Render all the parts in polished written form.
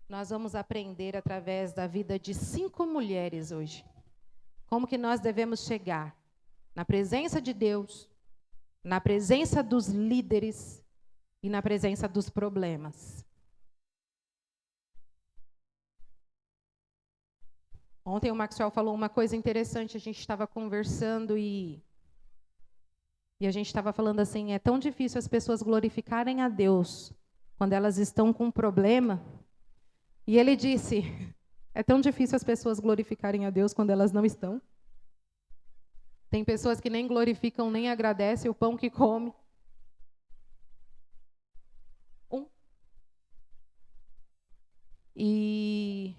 Nós vamos aprender através da vida de 5 mulheres hoje. Como que nós devemos chegar na presença de Deus, na presença dos líderes e na presença dos problemas. Ontem o Maxwell falou uma coisa interessante, a gente estava conversando e a gente estava falando assim, é tão difícil as pessoas glorificarem a Deus quando elas estão com um problema. E ele disse, é tão difícil as pessoas glorificarem a Deus quando elas não estão. Tem pessoas que nem glorificam, nem agradecem o pão que come. E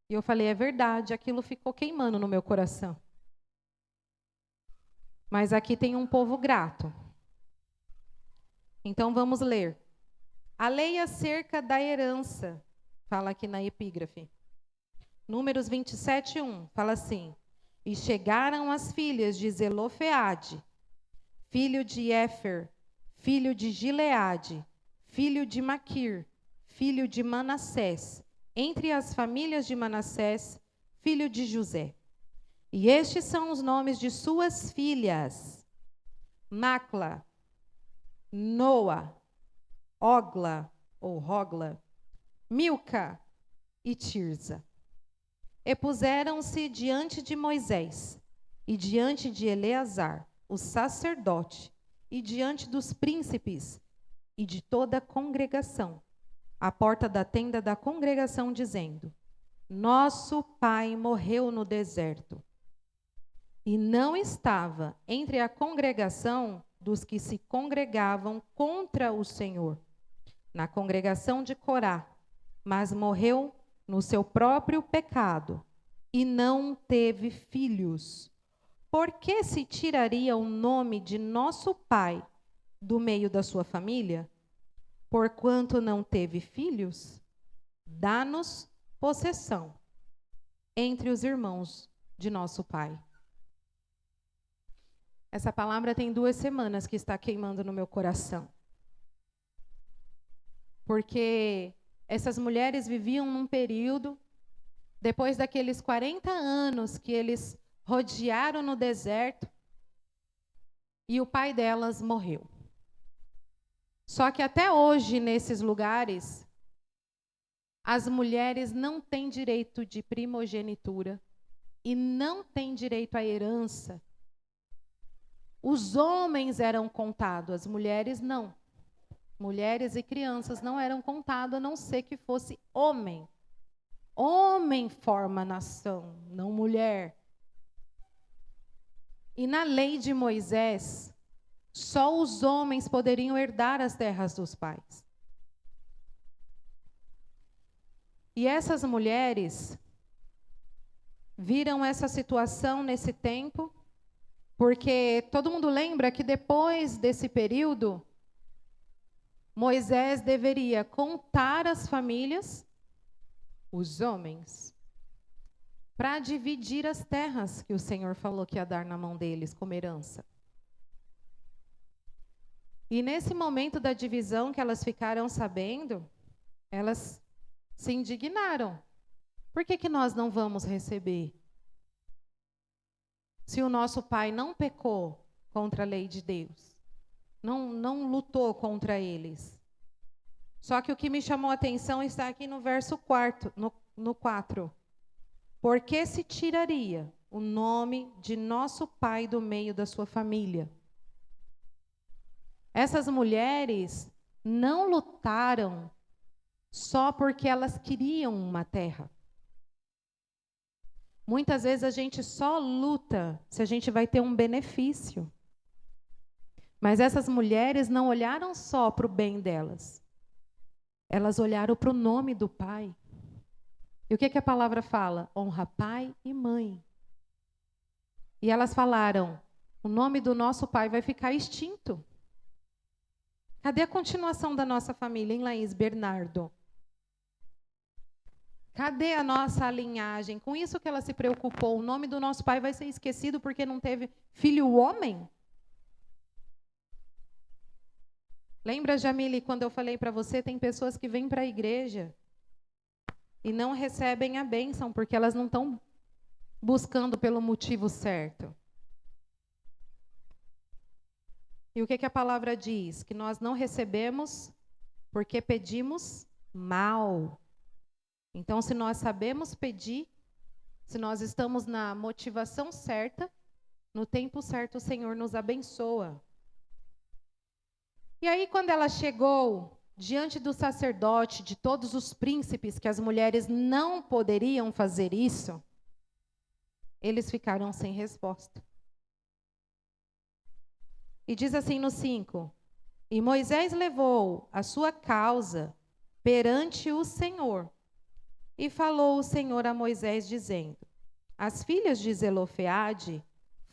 eu falei, é verdade, aquilo ficou queimando no meu coração. Mas aqui tem um povo grato. Então vamos ler. A lei acerca da herança, fala aqui na epígrafe. Números 27, 1, fala assim. E chegaram as filhas de Zelofeade, filho de Éfer, filho de Gileade, filho de Maquir, filho de Manassés, entre as famílias de Manassés, filho de José. E estes são os nomes de suas filhas: Macla, Noa, Ogla, ou Rogla, Milca e Tirza. E puseram-se diante de Moisés, e diante de Eleazar, o sacerdote, e diante dos príncipes, e de toda a congregação, à porta da tenda da congregação, dizendo: Nosso pai morreu no deserto, e não estava entre a congregação dos que se congregavam contra o Senhor, na congregação de Corá, mas morreu no seu próprio pecado, e não teve filhos. Por que se tiraria o nome de nosso pai do meio da sua família? Porquanto não teve filhos, dá-nos possessão entre os irmãos de nosso pai. Essa palavra tem 2 semanas que está queimando no meu coração. Porque essas mulheres viviam num período, depois daqueles 40 anos que eles rodearam no deserto, e o pai delas morreu. Só que até hoje, nesses lugares, as mulheres não têm direito de primogenitura e não têm direito à herança. Os homens eram contados, as mulheres não. Mulheres e crianças não eram contados, a não ser que fosse homem. Homem forma a nação, não mulher. E na lei de Moisés, só os homens poderiam herdar as terras dos pais. E essas mulheres viram essa situação nesse tempo, porque todo mundo lembra que depois desse período, Moisés deveria contar as famílias, os homens, para dividir as terras que o Senhor falou que ia dar na mão deles como herança. E nesse momento da divisão que elas ficaram sabendo, elas se indignaram. Por que nós não vamos receber? Se o nosso pai não pecou contra a lei de Deus, não lutou contra eles. Só que o que me chamou a atenção está aqui no verso 4, no 4. Por que se tiraria o nome de nosso pai do meio da sua família? Essas mulheres não lutaram só porque elas queriam uma terra. Muitas vezes a gente só luta se a gente vai ter um benefício. Mas essas mulheres não olharam só para o bem delas. Elas olharam para o nome do pai. E o que a palavra fala? Honra pai e mãe. E elas falaram, o nome do nosso pai vai ficar extinto. Cadê a continuação da nossa família, hein, Laís Bernardo? Cadê a nossa linhagem? Com isso que ela se preocupou, o nome do nosso pai vai ser esquecido porque não teve filho homem? Lembra, Jamile, quando eu falei para você, tem pessoas que vêm para a igreja e não recebem a bênção, porque elas não estão buscando pelo motivo certo. E o que a palavra diz? Que nós não recebemos porque pedimos mal. Então, se nós sabemos pedir, se nós estamos na motivação certa, no tempo certo o Senhor nos abençoa. E aí, quando ela chegou diante do sacerdote, de todos os príncipes, que as mulheres não poderiam fazer isso, eles ficaram sem resposta. E diz assim no 5: E Moisés levou a sua causa perante o Senhor. E falou o Senhor a Moisés, dizendo: As filhas de Zelofeade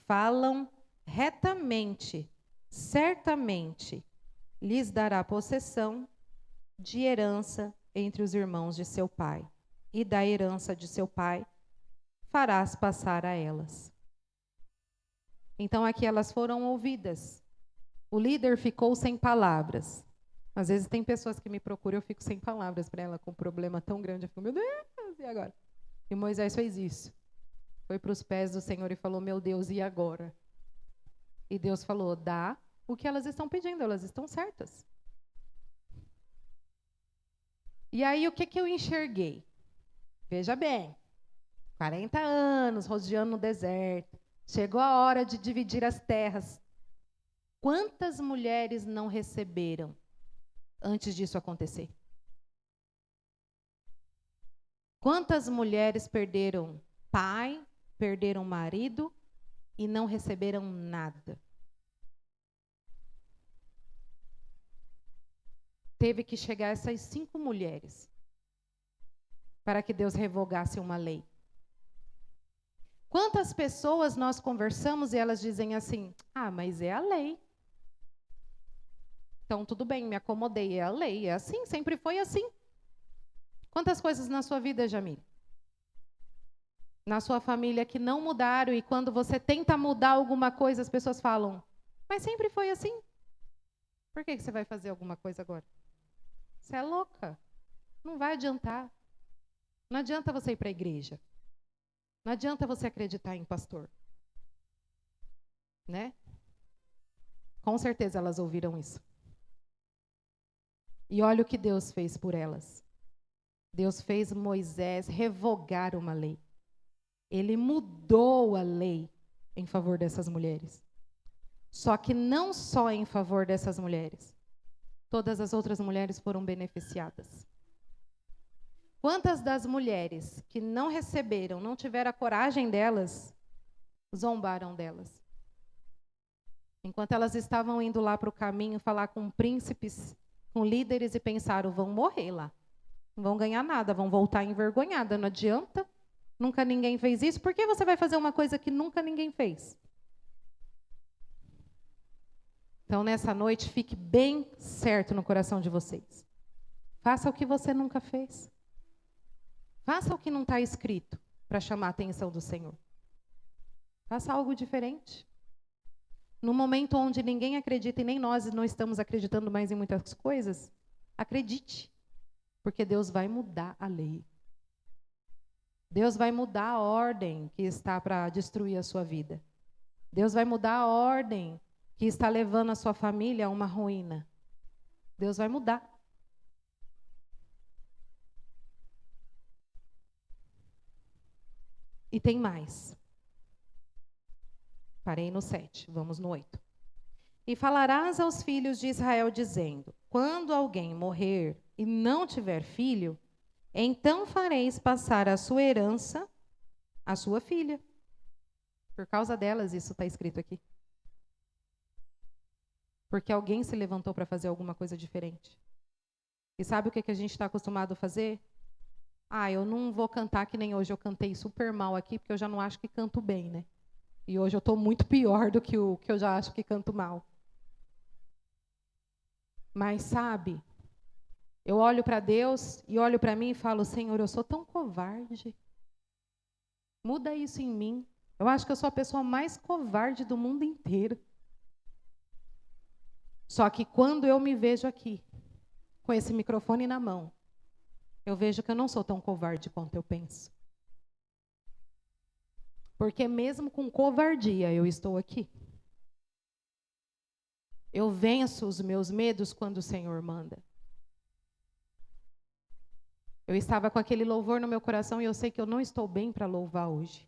falam retamente, certamente lhes dará possessão de herança entre os irmãos de seu pai, e da herança de seu pai farás passar a elas. Então aqui elas foram ouvidas. O líder ficou sem palavras. Às vezes tem pessoas que me procuram, eu fico sem palavras para ela, com um problema tão grande. Eu fico, meu Deus, e agora? E Moisés fez isso. Foi para os pés do Senhor e falou, meu Deus, e agora? E Deus falou, dá o que elas estão pedindo, elas estão certas. E aí, o que eu enxerguei? Veja bem, 40 anos rodeando no deserto, chegou a hora de dividir as terras. Quantas mulheres não receberam antes disso acontecer? Quantas mulheres perderam pai, perderam marido e não receberam nada? Teve que chegar essas 5 mulheres para que Deus revogasse uma lei. Quantas pessoas nós conversamos e elas dizem assim, mas é a lei. Então, tudo bem, me acomodei, é a lei, é assim, sempre foi assim. Quantas coisas na sua vida, Jamile? Na sua família que não mudaram e quando você tenta mudar alguma coisa, as pessoas falam, mas sempre foi assim. Por que você vai fazer alguma coisa agora? Você é louca. Não vai adiantar. Não adianta você ir para a igreja. Não adianta você acreditar em pastor. Né? Com certeza elas ouviram isso. E olha o que Deus fez por elas. Deus fez Moisés revogar uma lei. Ele mudou a lei em favor dessas mulheres. Só que não só em favor dessas mulheres. Todas as outras mulheres foram beneficiadas. Quantas das mulheres que não receberam, não tiveram a coragem delas, zombaram delas? Enquanto elas estavam indo lá para o caminho falar com príncipes, com líderes e pensaram, vão morrer lá. Não vão ganhar nada, vão voltar envergonhada. Não adianta, nunca ninguém fez isso. Por que você vai fazer uma coisa que nunca ninguém fez? Então, nessa noite, fique bem certo no coração de vocês. Faça o que você nunca fez. Faça o que não está escrito para chamar a atenção do Senhor. Faça algo diferente. No momento onde ninguém acredita e nem nós não estamos acreditando mais em muitas coisas, acredite, porque Deus vai mudar a lei. Deus vai mudar a ordem que está para destruir a sua vida. Deus vai mudar a ordem que está levando a sua família a uma ruína. Deus vai mudar. E tem mais. Parei no 7, vamos no 8. E falarás aos filhos de Israel, dizendo, quando alguém morrer e não tiver filho, então fareis passar a sua herança à sua filha. Por causa delas, isso está escrito aqui. Porque alguém se levantou para fazer alguma coisa diferente. E sabe o que a gente está acostumado a fazer? Eu não vou cantar que nem hoje eu cantei super mal aqui, porque eu já não acho que canto bem, né? E hoje eu estou muito pior do que o que eu já acho que canto mal. Mas sabe, eu olho para Deus e olho para mim e falo, Senhor, eu sou tão covarde. Muda isso em mim. Eu acho que eu sou a pessoa mais covarde do mundo inteiro. Só que quando eu me vejo aqui, com esse microfone na mão, eu vejo que eu não sou tão covarde quanto eu penso. Porque mesmo com covardia, eu estou aqui. Eu venço os meus medos quando o Senhor manda. Eu estava com aquele louvor no meu coração e eu sei que eu não estou bem para louvar hoje.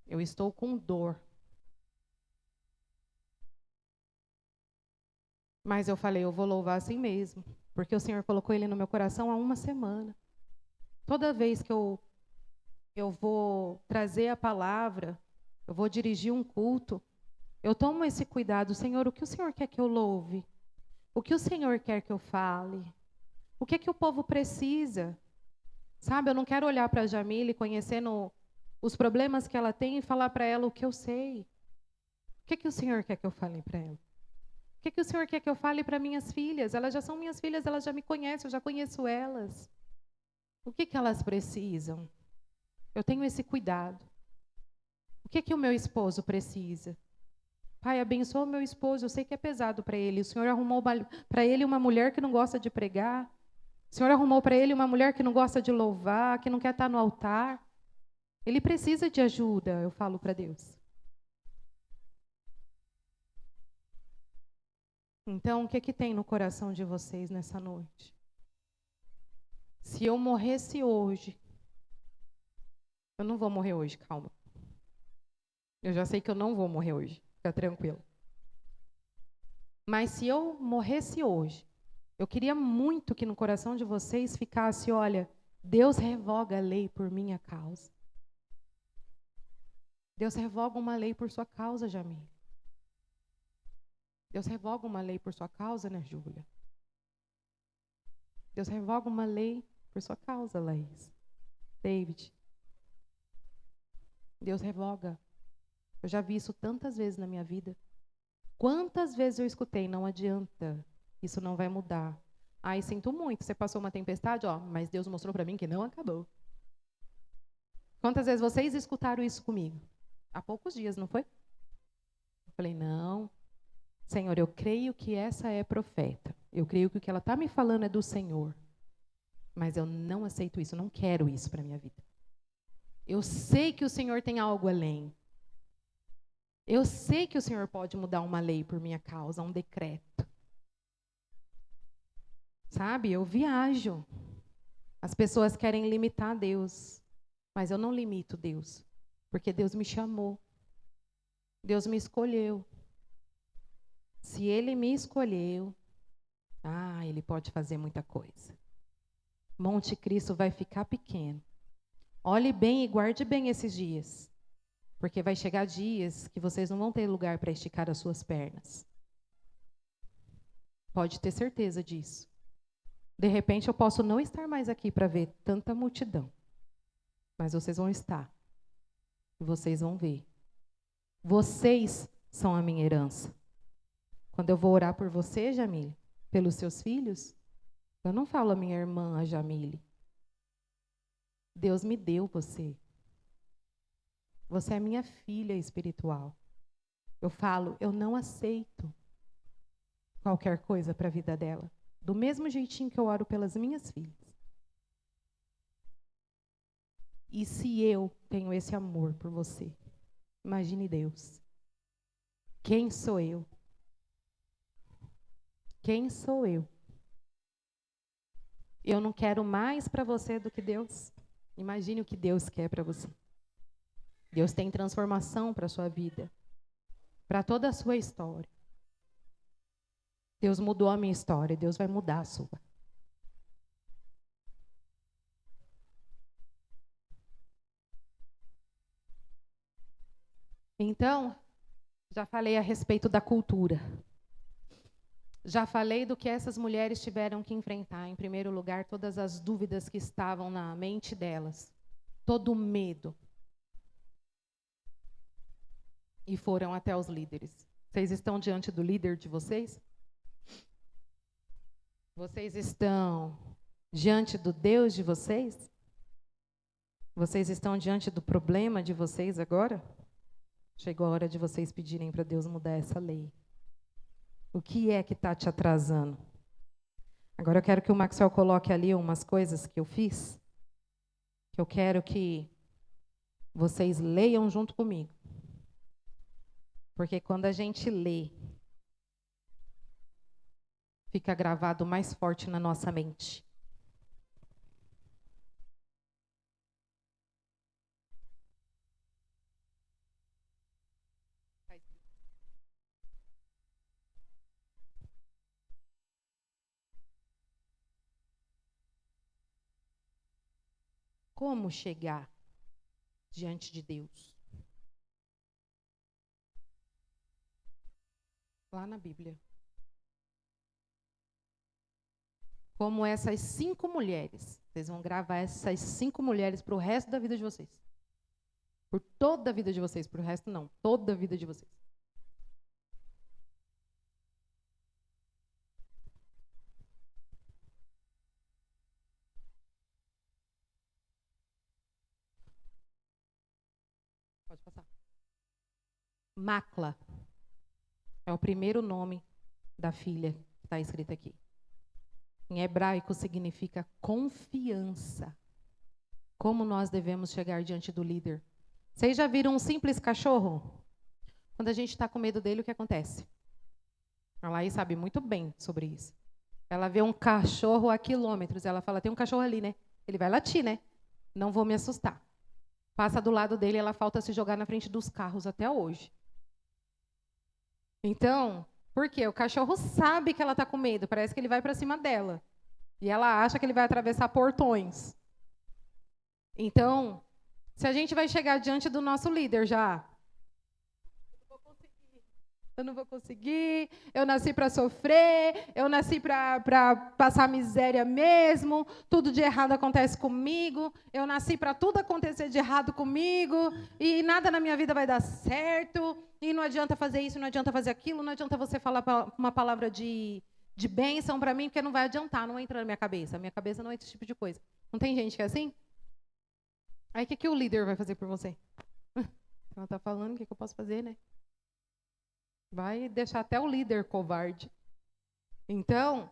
Eu estou com dor. Mas eu falei, eu vou louvar assim mesmo. Porque o Senhor colocou ele no meu coração há uma semana. Toda vez que eu vou trazer a palavra, eu vou dirigir um culto, eu tomo esse cuidado. Senhor, o que o Senhor quer que eu louve? O que o Senhor quer que eu fale? O que é que o povo precisa? Sabe, eu não quero olhar para a Jamile conhecendo os problemas que ela tem e falar para ela o que eu sei. O que é que o Senhor quer que eu fale para ela? O que é que o Senhor quer que eu fale para minhas filhas? Elas já são minhas filhas, elas já me conhecem, eu já conheço elas. O que é que elas precisam? Eu tenho esse cuidado. O que é que o meu esposo precisa? Pai, abençoa o meu esposo, eu sei que é pesado para ele. O Senhor arrumou para ele uma mulher que não gosta de pregar. O Senhor arrumou para ele uma mulher que não gosta de louvar, que não quer estar no altar. Ele precisa de ajuda, eu falo para Deus. Então, o que que tem no coração de vocês nessa noite? Se eu morresse hoje, eu não vou morrer hoje, calma. Eu já sei que eu não vou morrer hoje, fica tranquilo. Mas se eu morresse hoje, eu queria muito que no coração de vocês ficasse, olha, Deus revoga a lei por minha causa. Deus revoga uma lei por sua causa, Jamile. Deus revoga uma lei por sua causa, né, Júlia? Deus revoga uma lei por sua causa, Laís. David. Deus revoga. Eu já vi isso tantas vezes na minha vida. Quantas vezes eu escutei, não adianta, isso não vai mudar. Ai, sinto muito, você passou uma tempestade, ó, mas Deus mostrou para mim que não acabou. Quantas vezes vocês escutaram isso comigo? Há poucos dias, não foi? Eu falei, não, Senhor, eu creio que essa é profeta. Eu creio que o que ela está me falando é do Senhor. Mas eu não aceito isso, não quero isso para a minha vida. Eu sei que o Senhor tem algo além. Eu sei que o Senhor pode mudar uma lei por minha causa, um decreto. Sabe, eu viajo. As pessoas querem limitar Deus, mas eu não limito Deus, porque Deus me chamou. Deus me escolheu. Se Ele me escolheu, Ele pode fazer muita coisa. Monte Cristo vai ficar pequeno. Olhe bem e guarde bem esses dias, porque vai chegar dias que vocês não vão ter lugar para esticar as suas pernas. Pode ter certeza disso. De repente eu posso não estar mais aqui para ver tanta multidão, mas vocês vão estar. E vocês vão ver. Vocês são a minha herança. Quando eu vou orar por você, Jamile, pelos seus filhos, eu não falo a minha irmã, a Jamile. Deus me deu você. Você é minha filha espiritual. Eu falo, eu não aceito qualquer coisa para a vida dela. Do mesmo jeitinho que eu oro pelas minhas filhas. E se eu tenho esse amor por você, imagine Deus. Quem sou eu? Quem sou eu? Eu não quero mais para você do que Deus. Imagine o que Deus quer para você. Deus tem transformação para a sua vida, para toda a sua história. Deus mudou a minha história, Deus vai mudar a sua. Então, já falei a respeito da cultura. Já falei do que essas mulheres tiveram que enfrentar. Em primeiro lugar, todas as dúvidas que estavam na mente delas. Todo o medo. E foram até os líderes. Vocês estão diante do líder de vocês? Vocês estão diante do Deus de vocês? Vocês estão diante do problema de vocês agora? Chegou a hora de vocês pedirem para Deus mudar essa lei. O que é que está te atrasando? Agora eu quero que o Maxwell coloque ali umas coisas que eu fiz, que eu quero que vocês leiam junto comigo. Porque quando a gente lê, fica gravado mais forte na nossa mente. Como chegar diante de Deus? Lá na Bíblia. Como essas 5 mulheres. Vocês vão gravar essas 5 mulheres para o resto da vida de vocês. Por toda a vida de vocês. Por o resto, não. Toda a vida de vocês. Pode passar. Macla é o primeiro nome da filha que está escrito aqui. Em hebraico significa confiança. Como nós devemos chegar diante do líder? Vocês já viram um simples cachorro? Quando a gente está com medo dele, o que acontece? A Laís sabe muito bem sobre isso. Ela vê um cachorro a quilômetros, ela fala, tem um cachorro ali, né? Ele vai latir, né? Não vou me assustar. Passa do lado dele, ela falta se jogar na frente dos carros até hoje. Então, por quê? O cachorro sabe que ela está com medo, parece que ele vai para cima dela. E ela acha que ele vai atravessar portões. Então, se a gente vai chegar diante do nosso líder já, eu não vou conseguir, eu nasci para sofrer, eu nasci para passar miséria mesmo, tudo de errado acontece comigo, eu nasci para tudo acontecer de errado comigo, e nada na minha vida vai dar certo, e não adianta fazer isso, não adianta fazer aquilo, não adianta você falar uma palavra de bênção para mim, porque não vai adiantar, não entra na minha cabeça não é esse tipo de coisa. Não tem gente que é assim? Aí o que o líder vai fazer por você? Ela está falando, o que eu posso fazer, né? Vai deixar até o líder covarde. Então,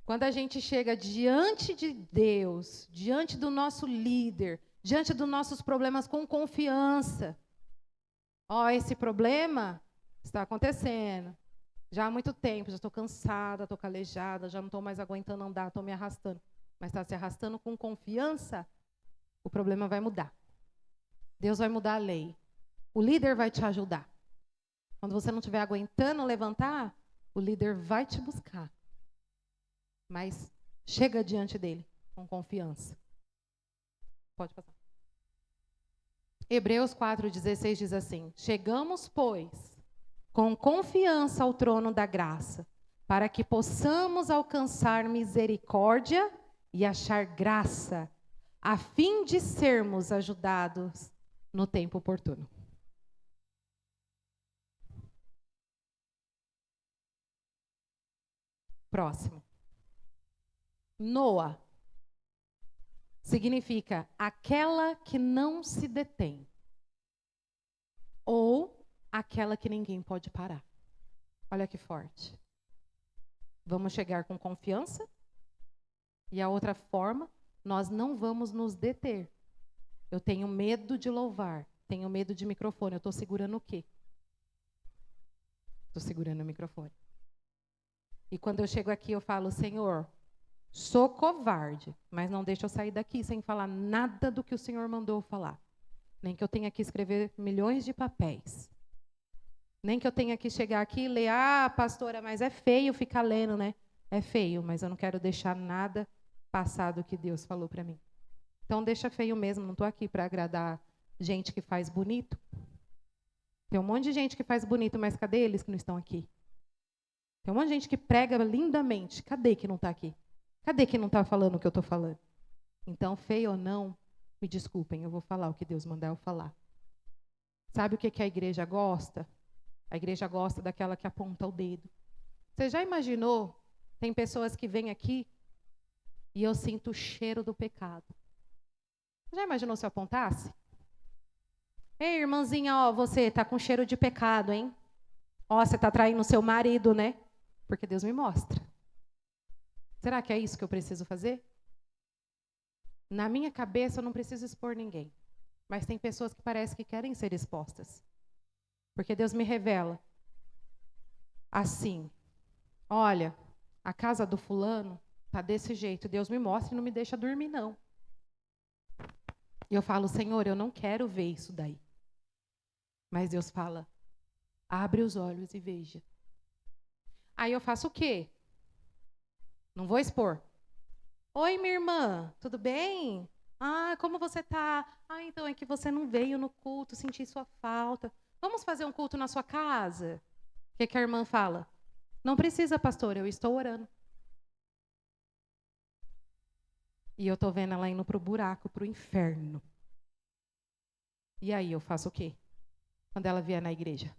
quando a gente chega diante de Deus, diante do nosso líder, diante dos nossos problemas com confiança, esse problema está acontecendo. Já há muito tempo, já estou cansada, estou calejada, já não estou mais aguentando andar, estou me arrastando. Mas está se arrastando com confiança, o problema vai mudar. Deus vai mudar a lei. O líder vai te ajudar. Quando você não estiver aguentando levantar, o líder vai te buscar. Mas chega diante dele com confiança. Pode passar. Hebreus 4,16 diz assim: chegamos, pois, com confiança ao trono da graça, para que possamos alcançar misericórdia e achar graça, a fim de sermos ajudados no tempo oportuno. Próximo. Noa significa aquela que não se detém ou aquela que ninguém pode parar. Olha que forte. Vamos chegar com confiança e a outra forma, nós não vamos nos deter. Eu tenho medo de louvar, tenho medo de microfone. Eu estou segurando o quê? Estou segurando o microfone. E quando eu chego aqui, eu falo, Senhor, sou covarde, mas não deixa eu sair daqui sem falar nada do que o Senhor mandou eu falar. Nem que eu tenha que escrever milhões de papéis. Nem que eu tenha que chegar aqui e ler, pastora, mas é feio ficar lendo, né? É feio, mas eu não quero deixar nada passar do que Deus falou para mim. Então deixa feio mesmo, não estou aqui para agradar gente que faz bonito. Tem um monte de gente que faz bonito, mas cadê eles que não estão aqui? Tem um monte de gente que prega lindamente. Cadê que não está aqui? Cadê que não está falando o que eu estou falando? Então, feio ou não, me desculpem, eu vou falar o que Deus mandar eu falar. Sabe o que a igreja gosta? A igreja gosta daquela que aponta o dedo. Você já imaginou? Tem pessoas que vêm aqui e eu sinto o cheiro do pecado. Já imaginou se eu apontasse? Ei, irmãzinha, você está com cheiro de pecado, hein? Você está traindo seu marido, né? Porque Deus me mostra. Será que é isso que eu preciso fazer? Na minha cabeça, eu não preciso expor ninguém. Mas tem pessoas que parece que querem ser expostas. Porque Deus me revela assim, olha, a casa do fulano tá desse jeito. Deus me mostra e não me deixa dormir, não. E eu falo, Senhor, eu não quero ver isso daí. Mas Deus fala, abre os olhos e veja. Aí eu faço o quê? Não vou expor. Oi, minha irmã, tudo bem? Ah, como você tá? Ah, então é que você não veio no culto, senti sua falta. Vamos fazer um culto na sua casa? O que a irmã fala? Não precisa, pastor, eu estou orando. E eu estou vendo ela indo para o buraco, para o inferno. E aí eu faço o quê? Quando ela vier na igreja?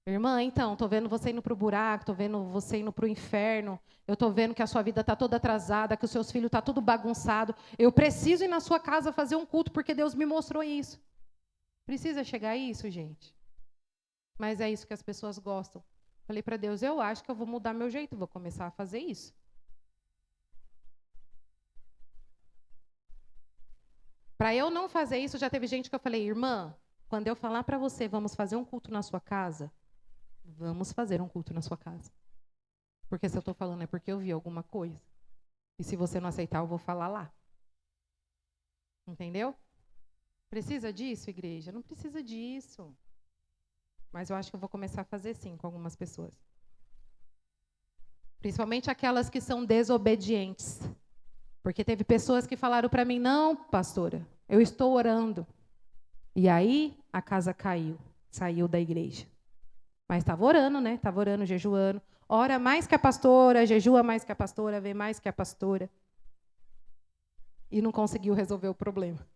Irmã, então, estou vendo você indo para o buraco, estou vendo você indo para o inferno, eu estou vendo que a sua vida está toda atrasada, que os seus filhos estão tudo bagunçado. Eu preciso ir na sua casa fazer um culto, porque Deus me mostrou isso. Precisa chegar a isso, gente? Mas é isso que as pessoas gostam. Falei para Deus, eu acho que eu vou mudar meu jeito, vou começar a fazer isso. Para eu não fazer isso, já teve gente que eu falei, irmã, quando eu falar para você, vamos fazer um culto na sua casa, vamos fazer um culto na sua casa. Porque se eu estou falando é porque eu vi alguma coisa. E se você não aceitar, eu vou falar lá. Entendeu? Precisa disso, igreja? Não precisa disso. Mas eu acho que eu vou começar a fazer sim com algumas pessoas. Principalmente aquelas que são desobedientes. Porque teve pessoas que falaram para mim, não, pastora, eu estou orando. E aí a casa caiu, saiu da igreja. Mas estava orando, né? Estava orando, jejuando. Ora mais que a pastora, jejua mais que a pastora, vê mais que a pastora. E não conseguiu resolver o problema.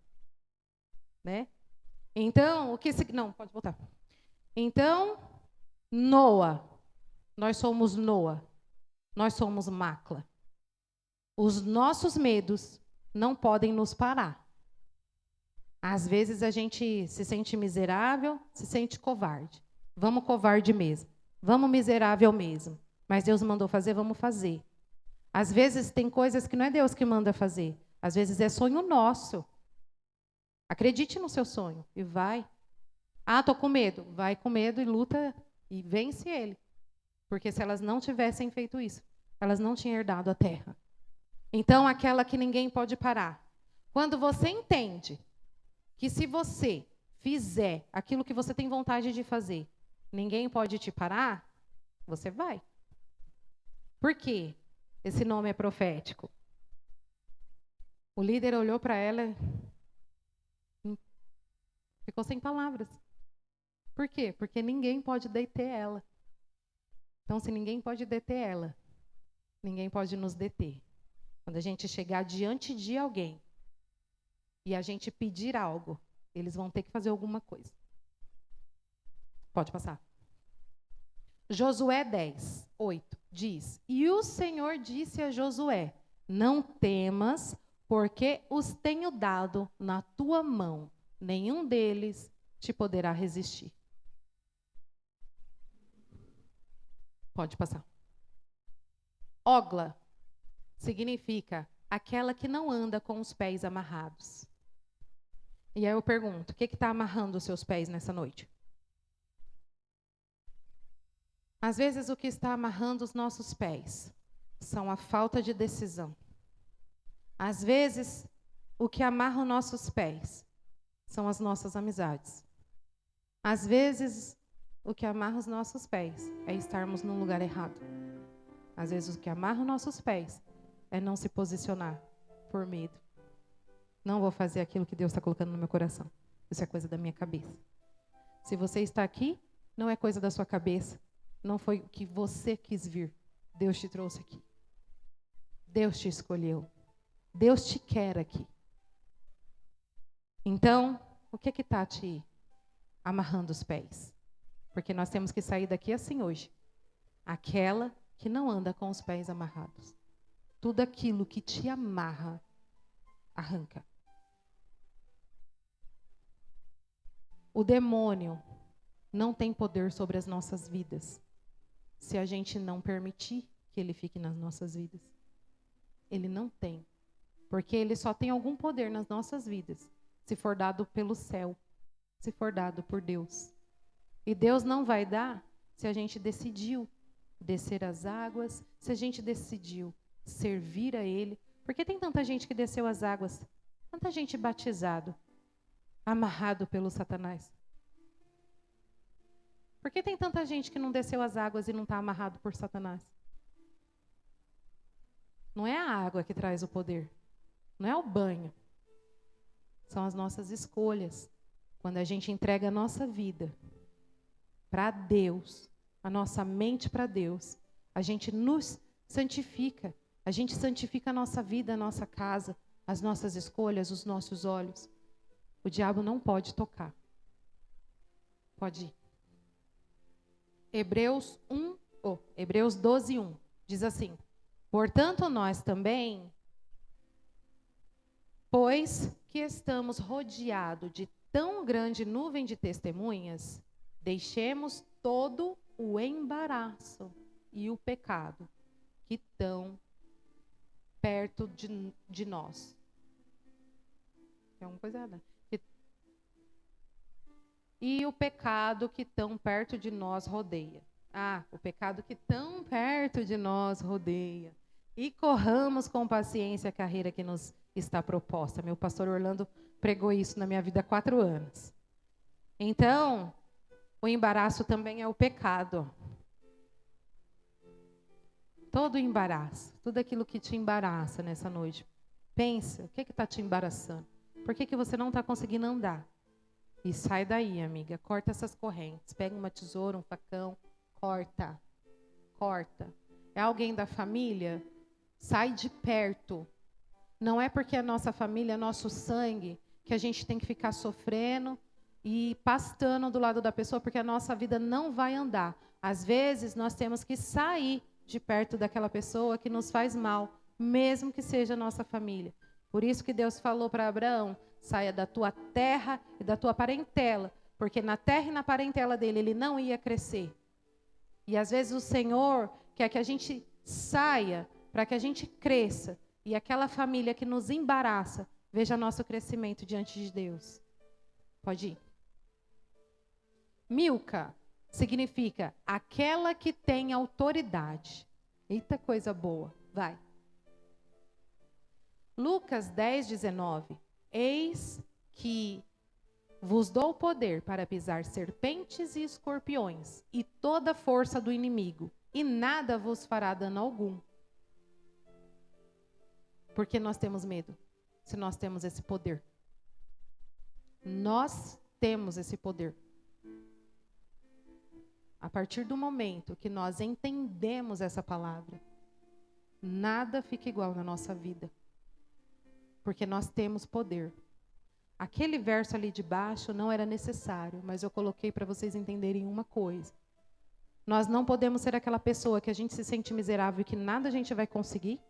Né? Então, o que... Não, pode voltar. Então, Noa. Nós somos Noa. Nós somos Macla. Os nossos medos não podem nos parar. Às vezes a gente se sente miserável, se sente covarde. Vamos covarde mesmo. Vamos miserável mesmo. Mas Deus mandou fazer, vamos fazer. Às vezes tem coisas que não é Deus que manda fazer. Às vezes é sonho nosso. Acredite no seu sonho e vai. Ah, estou com medo. Vai com medo e luta e vence ele. Porque se elas não tivessem feito isso, elas não tinham herdado a terra. Então, aquela que ninguém pode parar. Quando você entende que se você fizer aquilo que você tem vontade de fazer, ninguém pode te parar, você vai. Por quê? Esse nome é profético. O líder olhou para ela e ficou sem palavras. Por quê? Porque ninguém pode deter ela. Então, se ninguém pode deter ela, ninguém pode nos deter. Quando a gente chegar diante de alguém e a gente pedir algo, eles vão ter que fazer alguma coisa. Pode passar. Josué 10, 8, diz: E o Senhor disse a Josué: Não temas, porque os tenho dado na tua mão. Nenhum deles te poderá resistir. Pode passar. Ogla significa aquela que não anda com os pés amarrados. E aí eu pergunto, o que está amarrando os seus pés nessa noite? Às vezes o que está amarrando os nossos pés são a falta de decisão. Às vezes o que amarra os nossos pés são as nossas amizades. Às vezes o que amarra os nossos pés é estarmos no lugar errado. Às vezes o que amarra os nossos pés é não se posicionar por medo. Não vou fazer aquilo que Deus está colocando no meu coração. Isso é coisa da minha cabeça. Se você está aqui, não é coisa da sua cabeça. Não foi o que você quis vir. Deus te trouxe aqui. Deus te escolheu. Deus te quer aqui. Então, o que está te amarrando os pés? Porque nós temos que sair daqui assim hoje. Aquela que não anda com os pés amarrados. Tudo aquilo que te amarra, arranca. O demônio não tem poder sobre as nossas vidas se a gente não permitir que ele fique nas nossas vidas. Ele não tem. Porque ele só tem algum poder nas nossas vidas se for dado pelo céu, se for dado por Deus. E Deus não vai dar se a gente decidiu descer as águas, se a gente decidiu servir a Ele. Porque tem tanta gente que desceu as águas, tanta gente batizado, amarrado pelo Satanás. Por que tem tanta gente que não desceu as águas e não está amarrado por Satanás? Não é a água que traz o poder. Não é o banho. São as nossas escolhas. Quando a gente entrega a nossa vida para Deus, a nossa mente para Deus, a gente nos santifica. A gente santifica a nossa vida, a nossa casa, as nossas escolhas, os nossos olhos. O diabo não pode tocar. Pode ir. Hebreus 12, 1 diz assim: portanto, nós também, pois que estamos rodeados de tão grande nuvem de testemunhas, deixemos todo o embaraço e o pecado que estão perto de nós. Tem alguma coisa errada? E o pecado que tão perto de nós rodeia. O pecado que tão perto de nós rodeia. E corramos com paciência a carreira que nos está proposta. Meu pastor Orlando pregou isso na minha vida há 4 anos. Então, o embaraço também é o pecado. Todo embaraço, tudo aquilo que te embaraça nessa noite. Pensa, o que está te embaraçando? Por que você não está conseguindo andar? E sai daí, amiga. Corta essas correntes. Pega uma tesoura, um facão. Corta. Corta. É alguém da família? Sai de perto. Não é porque é nossa família, é nosso sangue, que a gente tem que ficar sofrendo e pastando do lado da pessoa, porque a nossa vida não vai andar. Às vezes, nós temos que sair de perto daquela pessoa que nos faz mal, mesmo que seja nossa família. Por isso que Deus falou para Abraão: saia da tua terra e da tua parentela, porque na terra e na parentela dele ele não ia crescer. E às vezes o Senhor quer que a gente saia para que a gente cresça e aquela família que nos embaraça veja nosso crescimento diante de Deus. Pode ir. Milca significa aquela que tem autoridade. Eita, coisa boa. Vai. Lucas 10, 19. Eis que vos dou poder para pisar serpentes e escorpiões e toda a força do inimigo, e nada vos fará dano algum. Porque nós temos medo, se nós temos esse poder. Nós temos esse poder. A partir do momento que nós entendemos essa palavra, nada fica igual na nossa vida. Porque nós temos poder. Aquele verso ali de baixo não era necessário, mas eu coloquei para vocês entenderem uma coisa. Nós não podemos ser aquela pessoa que a gente se sente miserável e que nada a gente vai conseguir,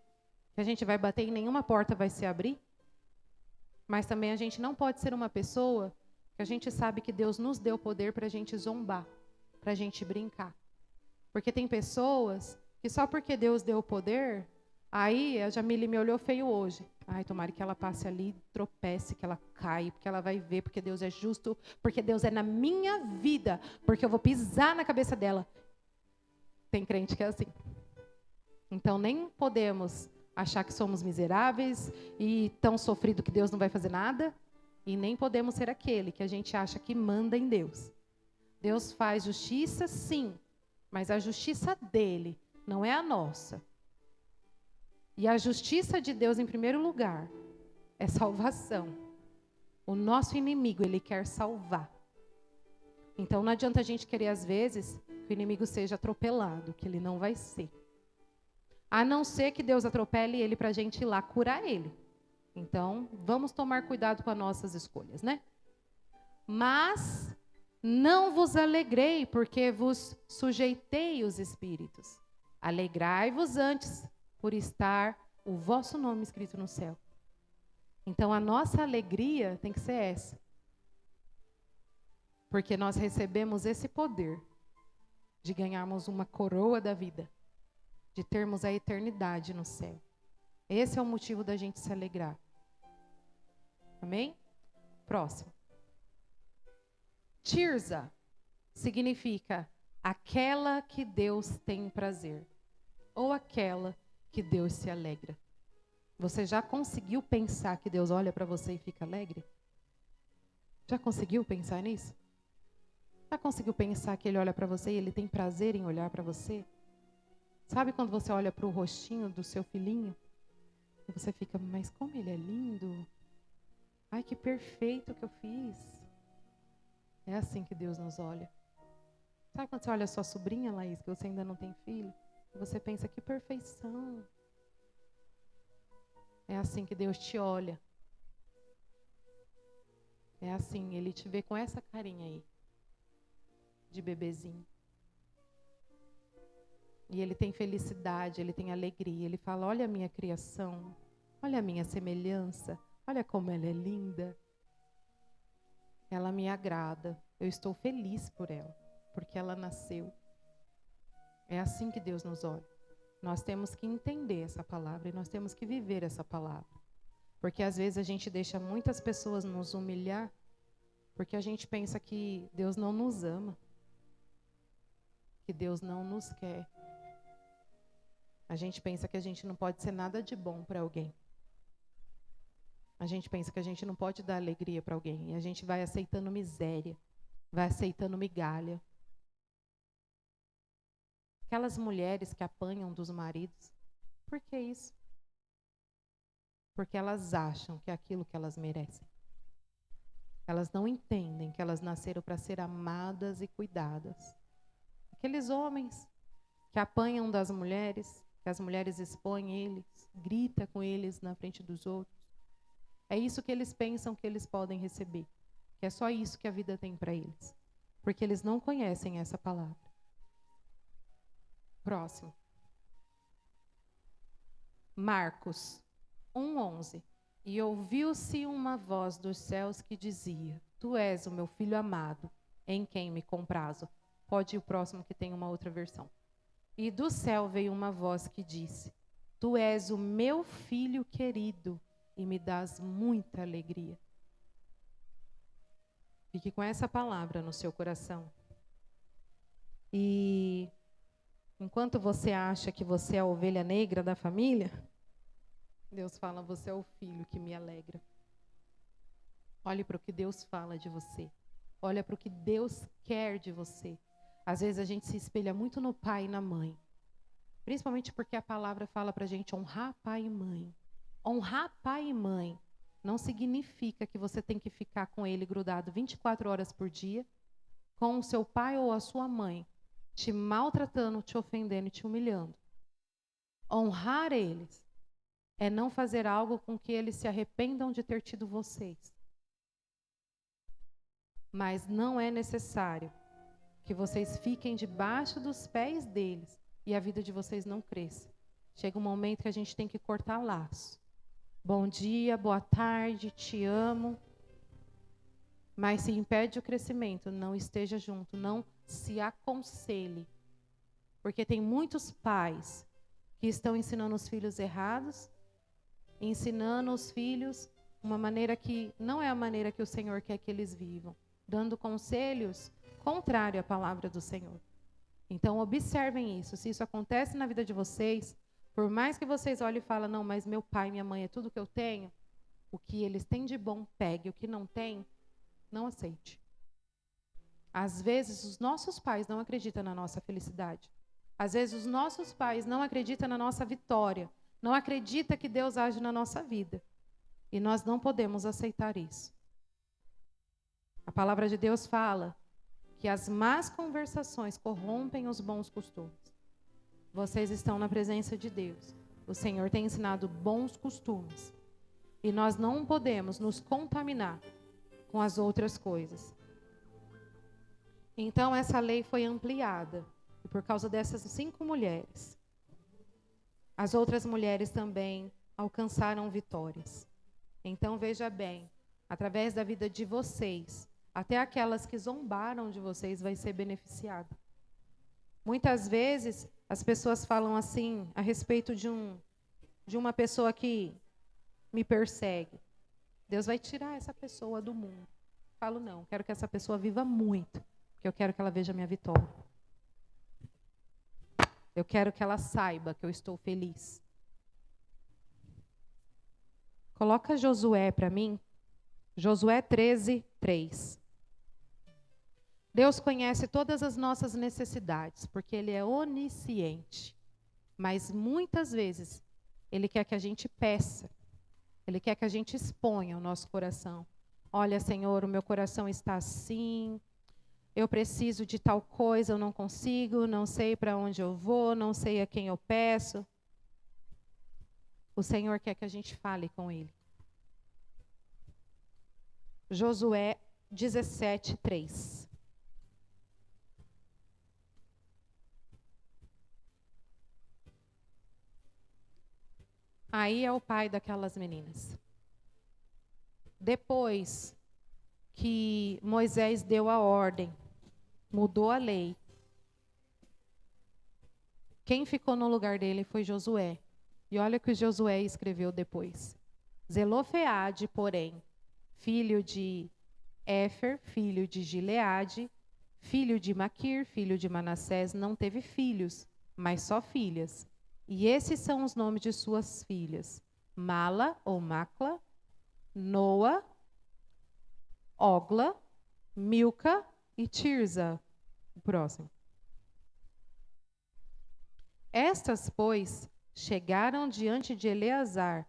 que a gente vai bater e nenhuma porta vai se abrir. Mas também a gente não pode ser uma pessoa que a gente sabe que Deus nos deu poder para a gente zombar, para a gente brincar. Porque tem pessoas que só porque Deus deu o poder, aí a Jamile me olhou feio hoje. Ai, tomara que ela passe ali, tropece, que ela caia, porque ela vai ver, porque Deus é justo, porque Deus é na minha vida, porque eu vou pisar na cabeça dela. Tem crente que é assim. Então nem podemos achar que somos miseráveis e tão sofrido que Deus não vai fazer nada, e nem podemos ser aquele que a gente acha que manda em Deus. Deus faz justiça, sim, mas a justiça dele não é a nossa. E a justiça de Deus, em primeiro lugar, é salvação. O nosso inimigo, ele quer salvar. Então, não adianta a gente querer, às vezes, que o inimigo seja atropelado, que ele não vai ser. A não ser que Deus atropele ele para a gente ir lá curar ele. Então, vamos tomar cuidado com as nossas escolhas, né? Mas não vos alegrei, porque vos sujeitei os espíritos. Alegrai-vos antes, por estar o vosso nome escrito no céu. Então, a nossa alegria tem que ser essa. Porque nós recebemos esse poder de ganharmos uma coroa da vida, de termos a eternidade no céu. Esse é o motivo da gente se alegrar. Amém? Próximo. Tirza significa aquela que Deus tem prazer, ou aquela que Deus se alegra. Você já conseguiu pensar que Deus olha para você e fica alegre? Já conseguiu pensar nisso? Já conseguiu pensar que Ele olha para você e Ele tem prazer em olhar para você? Sabe quando você olha para o rostinho do seu filhinho? E você fica, mas como ele é lindo. Ai, que perfeito que eu fiz. É assim que Deus nos olha. Sabe quando você olha a sua sobrinha, Laís, que você ainda não tem filho? E você pensa, que perfeição. É assim que Deus te olha. É assim, Ele te vê com essa carinha aí, de bebezinho. E Ele tem felicidade, Ele tem alegria. Ele fala, olha a minha criação, olha a minha semelhança, olha como ela é linda. Ela me agrada, eu estou feliz por ela, porque ela nasceu. É assim que Deus nos olha. Nós temos que entender essa palavra e nós temos que viver essa palavra. Porque às vezes a gente deixa muitas pessoas nos humilhar, porque a gente pensa que Deus não nos ama, que Deus não nos quer. A gente pensa que a gente não pode ser nada de bom para alguém. A gente pensa que a gente não pode dar alegria para alguém. E a gente vai aceitando miséria, vai aceitando migalha. Aquelas mulheres que apanham dos maridos, por que isso? Porque elas acham que é aquilo que elas merecem. Elas não entendem que elas nasceram para ser amadas e cuidadas. Aqueles homens que apanham das mulheres, que as mulheres expõem eles, grita com eles na frente dos outros. É isso que eles pensam que eles podem receber. Que é só isso que a vida tem para eles. Porque eles não conhecem essa palavra. Próximo. Marcos 1:11. E ouviu-se uma voz dos céus que dizia, Tu és o meu filho amado, em quem me comprazo. Pode ir o próximo que tem uma outra versão. E do céu veio uma voz que disse, Tu és o meu filho querido, e me dás muita alegria. Fique com essa palavra no seu coração. E enquanto você acha que você é a ovelha negra da família, Deus fala, você é o filho que me alegra. Olhe para o que Deus fala de você. Olha para o que Deus quer de você. Às vezes a gente se espelha muito no pai e na mãe. Principalmente porque a palavra fala para a gente honrar pai e mãe. Honrar pai e mãe não significa que você tem que ficar com ele grudado 24 horas por dia, com o seu pai ou a sua mãe, te maltratando, te ofendendo e te humilhando. Honrar eles é não fazer algo com que eles se arrependam de ter tido vocês. Mas não é necessário que vocês fiquem debaixo dos pés deles e a vida de vocês não cresça. Chega um momento que a gente tem que cortar laço. Bom dia, boa tarde, te amo. Mas se impede o crescimento, não esteja junto, não se aconselhe. Porque tem muitos pais que estão ensinando os filhos errados, ensinando os filhos uma maneira que não é a maneira que o Senhor quer que eles vivam, dando conselhos contrários à palavra do Senhor. Então, observem isso. Se isso acontece na vida de vocês, por mais que vocês olhem e falem, não, mas meu pai e minha mãe é tudo que eu tenho, o que eles têm de bom, pegue. O que não tem, não aceite. Às vezes, os nossos pais não acreditam na nossa felicidade. Às vezes, os nossos pais não acreditam na nossa vitória. Não acreditam que Deus age na nossa vida. E nós não podemos aceitar isso. A palavra de Deus fala que as más conversações corrompem os bons costumes. Vocês estão na presença de Deus. O Senhor tem ensinado bons costumes. E nós não podemos nos contaminar com as outras coisas. Então, essa lei foi ampliada. E por causa dessas 5 mulheres, as outras mulheres também alcançaram vitórias. Então, veja bem, através da vida de vocês, até aquelas que zombaram de vocês vai ser beneficiada. Muitas vezes, as pessoas falam assim a respeito de uma pessoa que me persegue. Deus vai tirar essa pessoa do mundo. Falo, não, quero que essa pessoa viva muito, porque eu quero que ela veja a minha vitória. Eu quero que ela saiba que eu estou feliz. Coloca Josué para mim. Josué 13, 3. Deus conhece todas as nossas necessidades, porque Ele é onisciente. Mas muitas vezes, Ele quer que a gente peça. Ele quer que a gente exponha o nosso coração. Olha, Senhor, o meu coração está assim. Eu preciso de tal coisa, eu não consigo, não sei para onde eu vou, não sei a quem eu peço. O Senhor quer que a gente fale com Ele. Josué 17, 3. Aí é o pai daquelas meninas. Depois que Moisés deu a ordem, mudou a lei, quem ficou no lugar dele foi Josué. E olha o que Josué escreveu depois. Zelofeade, porém, filho de Éfer, filho de Gileade, filho de Maquir, filho de Manassés, não teve filhos, mas só filhas. E esses são os nomes de suas filhas: Mala ou Macla, Noa, Ogla, Milca e Tirza. O próximo. Estas, pois, chegaram diante de Eleazar,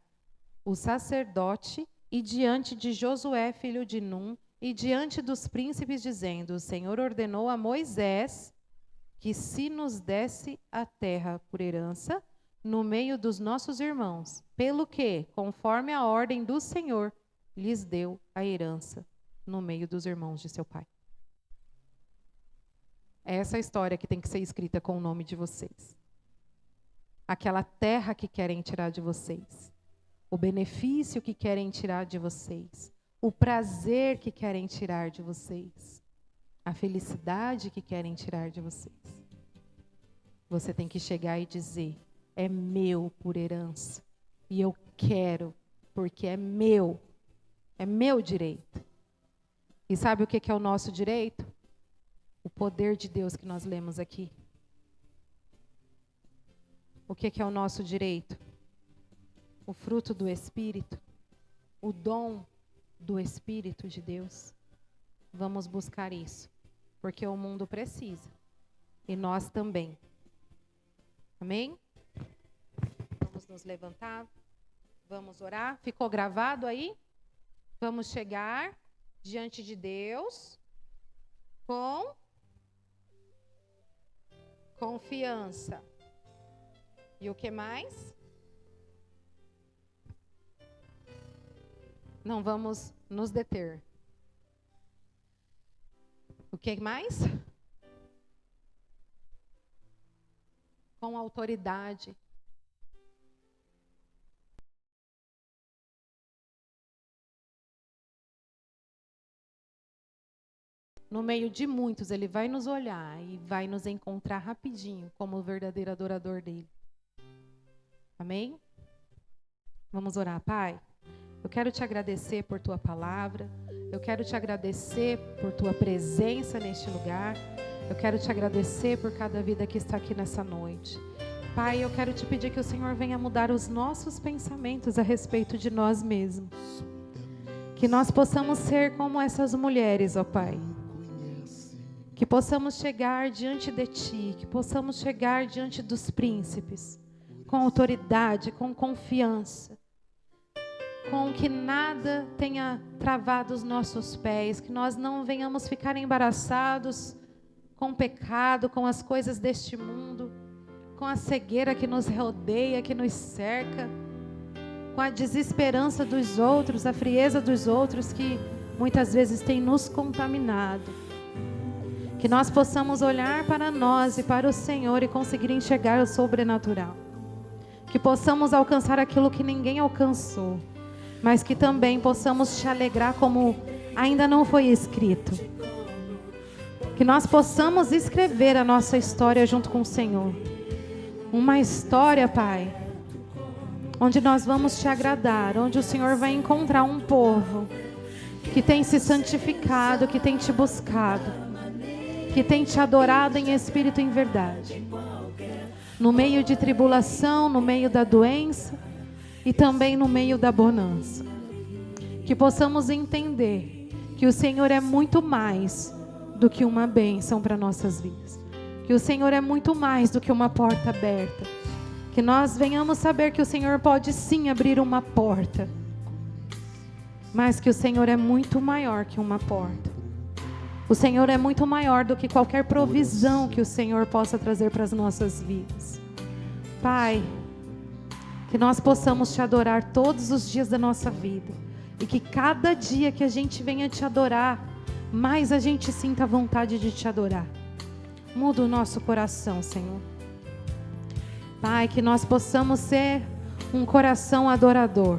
o sacerdote, e diante de Josué, filho de Num, e diante dos príncipes, dizendo: o Senhor ordenou a Moisés que se nos desse a terra por herança no meio dos nossos irmãos, pelo que, conforme a ordem do Senhor, lhes deu a herança no meio dos irmãos de seu pai. É essa história que tem que ser escrita com o nome de vocês. Aquela terra que querem tirar de vocês. O benefício que querem tirar de vocês. O prazer que querem tirar de vocês. A felicidade que querem tirar de vocês. Você tem que chegar e dizer: é meu por herança. E eu quero, porque é meu. É meu direito. E sabe o que é o nosso direito? O poder de Deus que nós lemos aqui. O que é o nosso direito? O fruto do Espírito. O dom do Espírito de Deus. Vamos buscar isso. Porque o mundo precisa. E nós também. Amém? Vamos nos levantar. Vamos orar. Ficou gravado aí? Vamos chegar diante de Deus com confiança. E o que mais? Não vamos nos deter. O que mais? Com autoridade. No meio de muitos, Ele vai nos olhar e vai nos encontrar rapidinho como o verdadeiro adorador dEle. Amém? Vamos orar, Pai? Eu quero te agradecer por Tua palavra. Eu quero te agradecer por Tua presença neste lugar. Eu quero te agradecer por cada vida que está aqui nessa noite. Pai, eu quero te pedir que o Senhor venha mudar os nossos pensamentos a respeito de nós mesmos. Que nós possamos ser como essas mulheres, ó Pai. Que possamos chegar diante de Ti, que possamos chegar diante dos príncipes, com autoridade, com confiança, com que nada tenha travado os nossos pés, que nós não venhamos ficar embaraçados com o pecado, com as coisas deste mundo, com a cegueira que nos rodeia, que nos cerca, com a desesperança dos outros, a frieza dos outros que muitas vezes tem nos contaminado. Que nós possamos olhar para nós e para o Senhor e conseguir enxergar o sobrenatural. Que possamos alcançar aquilo que ninguém alcançou, mas que também possamos te alegrar como ainda não foi escrito. Que nós possamos escrever a nossa história junto com o Senhor. uma história, Pai, onde nós vamos te agradar, onde o Senhor vai encontrar um povo que tem se santificado, que tem te buscado, que tem te adorado em espírito e em verdade. No meio de tribulação, no meio da doença e também no meio da bonança. Que possamos entender que o Senhor é muito mais do que uma bênção para nossas vidas. Que o Senhor é muito mais do que uma porta aberta. Que nós venhamos saber que o Senhor pode sim abrir uma porta, mas que o Senhor é muito maior que uma porta. O Senhor é muito maior do que qualquer provisão que o Senhor possa trazer para as nossas vidas. Pai, que nós possamos te adorar todos os dias da nossa vida. E que cada dia que a gente venha te adorar, mais a gente sinta a vontade de te adorar. Muda o nosso coração, Senhor. Pai, que nós possamos ser um coração adorador.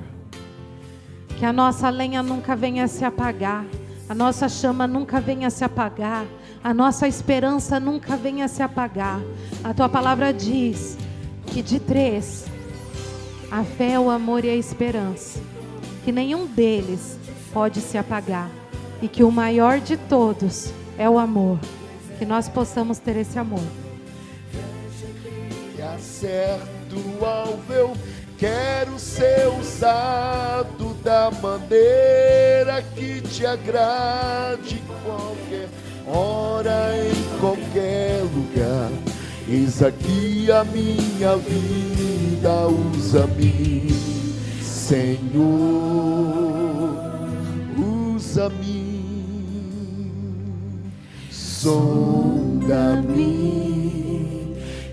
Que a nossa lenha nunca venha se apagar. A nossa chama nunca venha se apagar. A nossa esperança nunca venha se apagar. A tua palavra diz que de três, a fé, o amor e a esperança, que nenhum deles pode se apagar. E que o maior de todos é o amor. Que nós possamos ter esse amor. E acerto alvo, eu quero ser usado da maneira que te agrade, qualquer hora, em qualquer lugar. Eis aqui a minha vida, usa-me, Senhor, usa-me, sonda-me,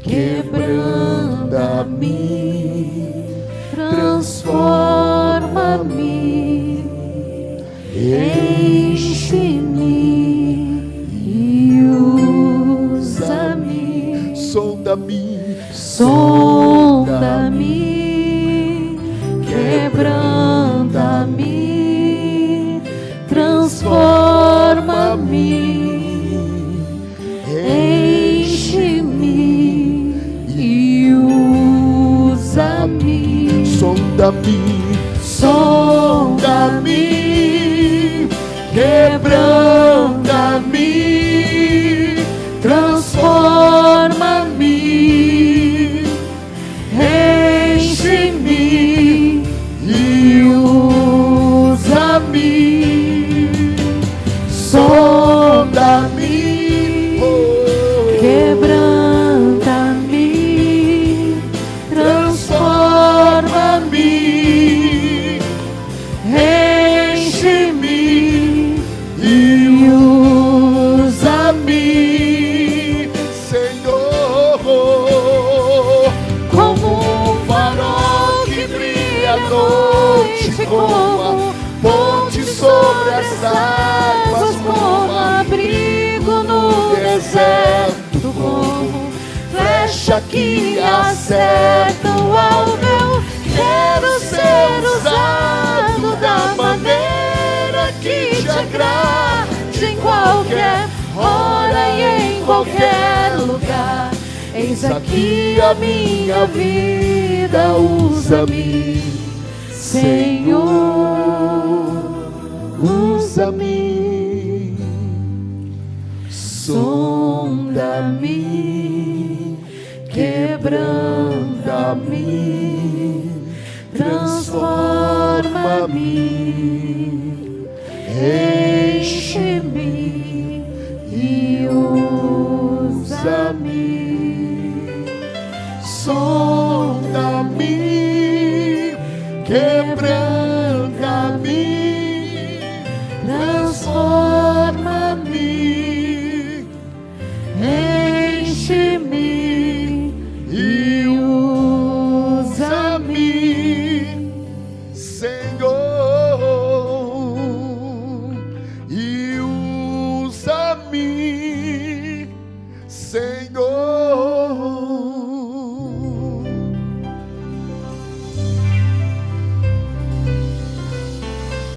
quebranta-me, transforma-me, enche-me e usa-me. Sonda-me, sonda-me, quebranta-me, transforma-me, enche-me e usa-me. Sonda-me, sonda-me, quebranta-me, transforma-me, enche-me e usa-me. Sonda-me, quebranta-me, transforma-me, enche-me e usa-me, Senhor, como um farol que brilha à noite, como a ponte sobre as águas, como abrigo no deserto, como flecha que acerta o alvo. Eu quero ser usado da maneira que te agrade, em qualquer hora e em qualquer lugar. Eis aqui a minha vida, usa-me, Senhor, usa-me, sonda-me, quebranta-me, transforma-me, enche-me e usa-me. Sonda-me, quebranta-me, transforma-me, enche-me e usa-me, Senhor, e usa-me, Senhor.